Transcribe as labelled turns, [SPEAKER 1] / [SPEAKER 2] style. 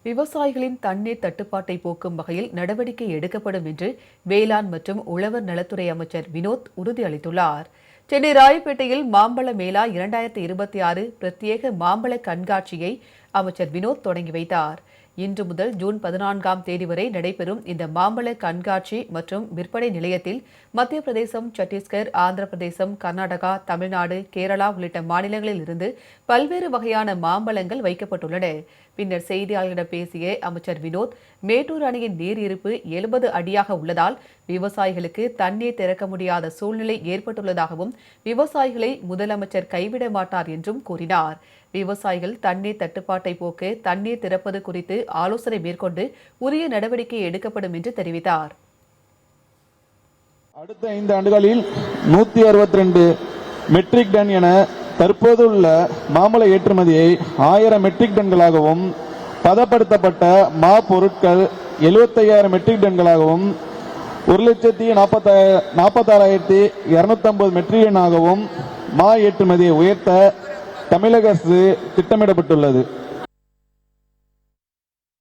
[SPEAKER 1] விவசாயிகளின் தண்ணீர் தட்டுப்பாட்டை போக்கும் வகையில் நடவடிக்கை எடுக்கப்படும் என்று வேளாண் மற்றும் உழவர் நலத்துறை அமைச்சர் வினோத் உறுதியளித்துள்ளார். சென்னை ராயப்பேட்டையில் மாம்பழ மேளா 2026 பிரத்யேக மாம்பழ கண்காட்சியை அமைச்சர் வினோத் தொடங்கி வைத்தார். இன்று முதல் ஜூன் 14ஆம் தேதி வரை நடைபெறும் இந்த மாம்பழ கண்காட்சி மற்றும் விற்பனை நிலையத்தில் மத்திய பிரதேசம், சத்தீஸ்கர், ஆந்திர பிரதேசம், கர்நாடகா, தமிழ்நாடு, கேரளா உள்ளிட்ட மாநிலங்களில் இருந்து பல்வேறு வகையான மாம்பழங்கள் வைக்கப்பட்டுள்ளன. பின்னர் செய்தியாளர்களிடம் பேசிய அமைச்சர் வினோத், மேட்டூர் அணையின் நீர் இருப்பு 70 அடியாக உள்ளதால் விவசாயிகளுக்கு தண்ணீர் திறக்க முடியாத சூழ்நிலை ஏற்பட்டுள்ளதாகவும் விவசாயிகளை முதலமைச்சர் கைவிட மாட்டார் என்றும் கூறினார். விவசாயிகள் தண்ணீர் தட்டுப்பாட்டை போக்க தண்ணீர் திறப்பது குறித்து ஆலோசனை மேற்கொண்டு உரிய நடவடிக்கை எடுக்கப்படும் என்று தெரிவித்தார்.
[SPEAKER 2] அடுத்த 5 ஆண்டுகளில் 162 மெட்ரிக் டன் என தற்போதுள்ள மாம்பழ ஏற்றுமதியை 1000 மெட்ரிக் டன்களாகவும், பதப்படுத்தப்பட்ட மா பொருட்கள் 75,000 மெட்ரிக் டன்களாகவும், 1,46,250 மெட்ரிக் டனாகவும் மா ஏற்றுமதியை உயர்த்த தமிழக அரசு திட்டமிடப்பட்டுள்ளது.